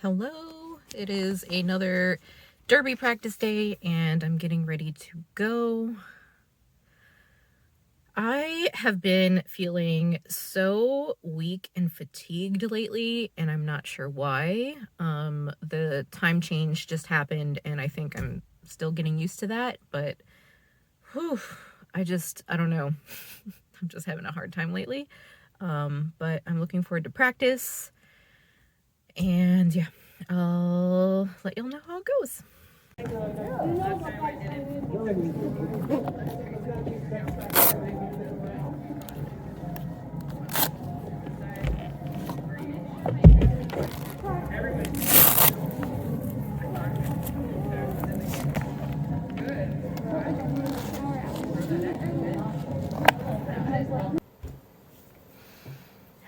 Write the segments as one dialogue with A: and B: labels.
A: Hello. It is another derby practice day and I'm getting ready to go. I have been feeling so weak and fatigued lately and I'm not sure why. The time change just happened and I think I'm still getting used to that, but whew, I don't know. I'm just having a hard time lately. But I'm looking forward to practice. And yeah, I'll let y'all know how it goes.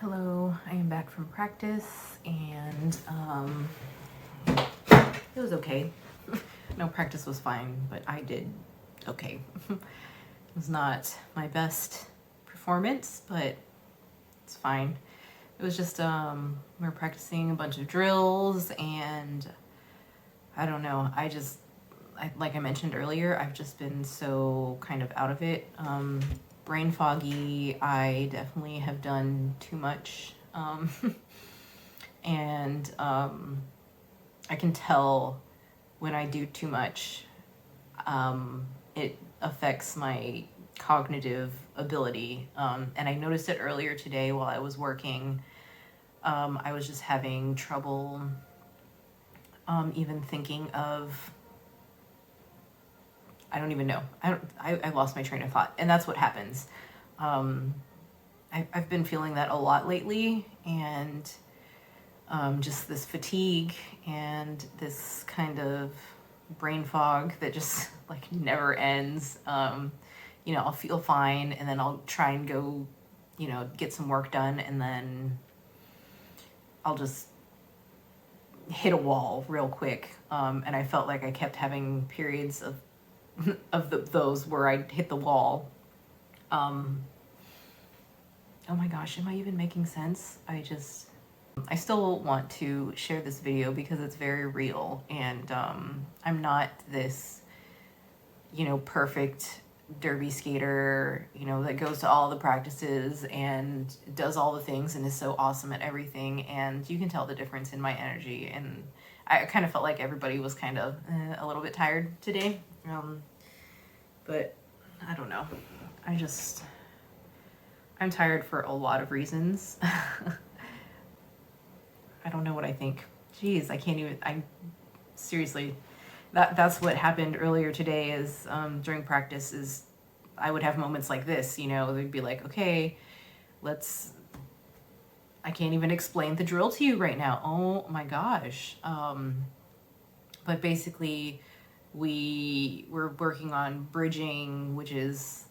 A: Hello, I am back from practice and it was okay. No, practice was fine, but I did okay. It was not my best performance, but it's fine. It was just we were practicing a bunch of drills and I don't know, like I mentioned earlier, I've just been so kind of out of it. Brain foggy. I definitely have done too much. And I can tell when I do too much, it affects my cognitive ability. And I noticed it earlier today while I was working. I was just having trouble even thinking of, I don't even know. I lost my train of thought, and that's what happens. I've been feeling that a lot lately, and just this fatigue and this kind of brain fog that just like never ends. I'll feel fine, and then I'll try and go, get some work done, and then I'll just hit a wall real quick. And I felt like I kept having periods of those where I hit the wall. Oh my gosh, am I even making sense? I still want to share this video because it's very real, and I'm not this, perfect derby skater, that goes to all the practices and does all the things and is so awesome at everything. And you can tell the difference in my energy, and I kind of felt like everybody was kind of a little bit tired today. But I don't know. I'm tired for a lot of reasons. I don't know what I think. Jeez, seriously, that's what happened earlier today is, during practice is I would have moments like this, they'd be like, okay, I can't even explain the drill to you right now. Oh my gosh. But basically we were working on bridging, which is,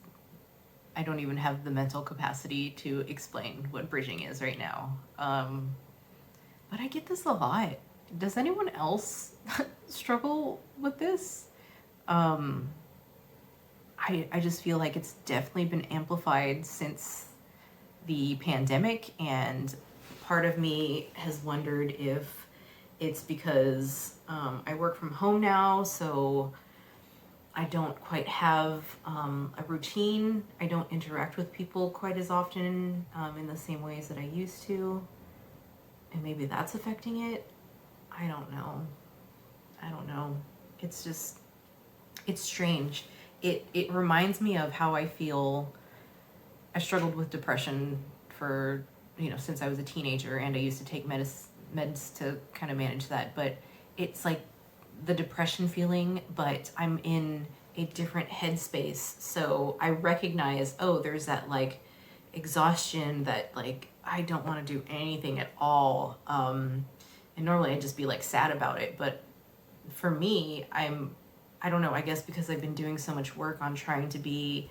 A: I don't even have the mental capacity to explain what bridging is right now. But I get this a lot. Does anyone else struggle with this? I just feel like it's definitely been amplified since the pandemic, and part of me has wondered if it's because I work from home now, so I don't quite have a routine. I don't interact with people quite as often in the same ways that I used to. And maybe that's affecting it. I don't know. It's strange. It reminds me of how I feel. I struggled with depression for, since I was a teenager, and I used to take meds to kind of manage that. But it's like the depression feeling, but I'm in a different headspace. So I recognize, there's that like exhaustion that like I don't want to do anything at all. And normally I'd just be like sad about it, but for me, I don't know, I guess because I've been doing so much work on trying to be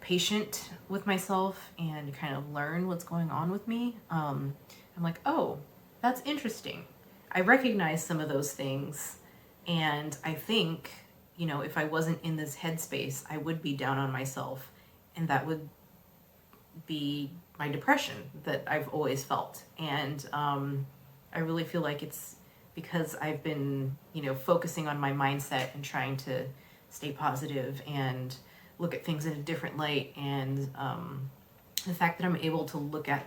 A: patient with myself and kind of learn what's going on with me. I'm like, oh, that's interesting. I recognize some of those things, and I think, if I wasn't in this headspace, I would be down on myself, and that would be my depression that I've always felt. And I really feel like it's because I've been, you know, focusing on my mindset and trying to stay positive and look at things in a different light. And the fact that I'm able to look at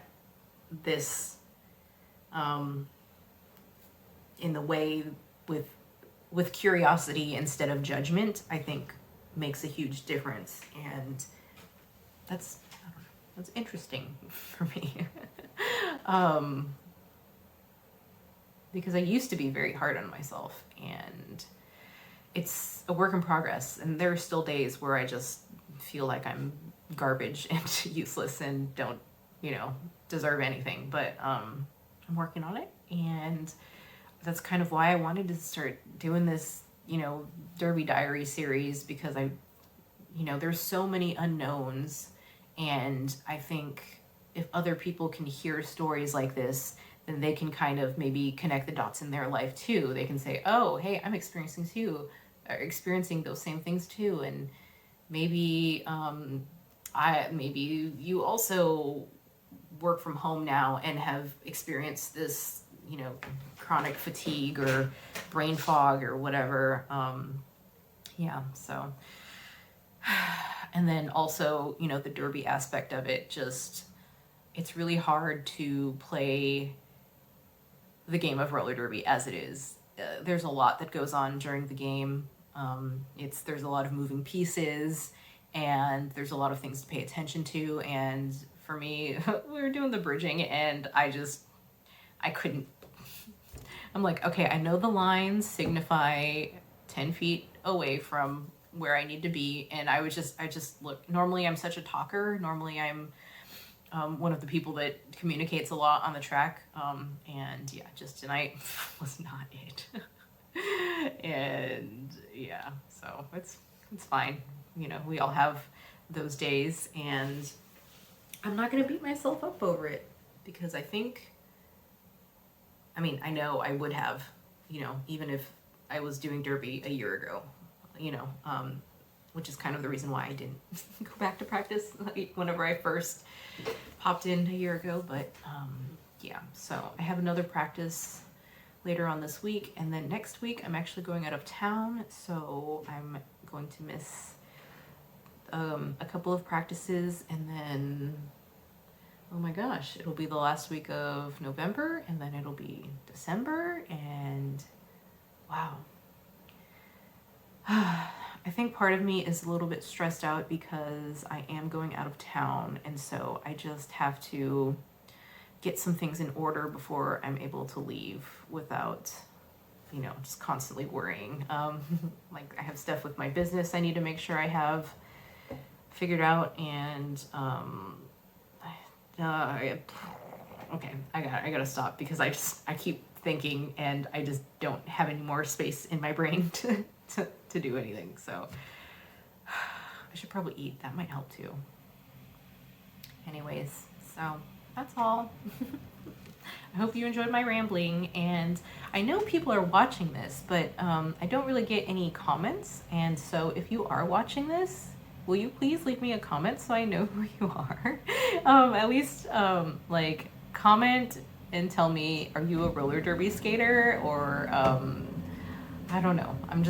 A: this in the way with curiosity instead of judgment, I think makes a huge difference. And that's, I don't know, that's interesting for me. Because I used to be very hard on myself, and it's a work in progress. And there are still days where I just feel like I'm garbage and useless and don't, you know, deserve anything. But I'm working on it, and that's kind of why I wanted to start doing this, you know, Derby Diary series, because I, you know, there's so many unknowns, and I think if other people can hear stories like this, then they can kind of maybe connect the dots in their life too. They can say, oh, hey, I'm experiencing those same things too. And maybe maybe you also work from home now and have experienced this, you know, chronic fatigue or brain fog or whatever. Yeah, so. And then also, you know, the Derby aspect of it, just, it's really hard to play the game of roller derby as it is. There's a lot that goes on during the game. There's a lot of moving pieces, and there's a lot of things to pay attention to. And for me, we were doing the bridging, and I couldn't. I'm like, okay, I know the lines signify 10 feet away from where I need to be. And I just look, normally I'm such a talker. Normally I'm one of the people that communicates a lot on the track. And yeah, just tonight was not it. And yeah, so it's fine. You know, we all have those days, and I'm not going to beat myself up over it, because I know I would have, you know, even if I was doing Derby a year ago, you know, which is kind of the reason why I didn't go back to practice whenever I first popped in a year ago. But yeah, so I have another practice later on this week, and then next week I'm actually going out of town, so I'm going to miss a couple of practices, and then, oh my gosh, it'll be the last week of November, and then it'll be December, and wow. I think part of me is a little bit stressed out because I am going out of town, and so I just have to get some things in order before I'm able to leave without, you know, just constantly worrying. Like, I have stuff with my business I need to make sure I have figured out, and okay, I gotta stop, because I keep thinking, and I just don't have any more space in my brain to do anything. So I should probably eat. That might help too. Anyways, so that's all. I hope you enjoyed my rambling, and I know people are watching this, but I don't really get any comments. And so if you are watching this, will you please leave me a comment so I know who you are? At least like, comment and tell me, are you a roller derby skater, or I don't know. I'm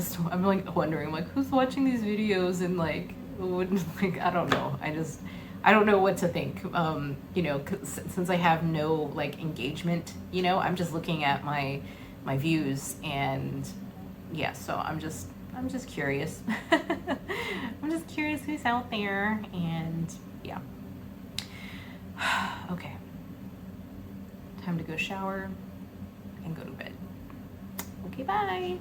A: like wondering, like, who's watching these videos, and like, I don't know. I don't know what to think. You know, since I have no like engagement, you know, I'm just looking at my views, and yeah, so I'm just curious. I'm just curious who's out there, and yeah. Okay. Time to go shower and go to bed. Okay, bye.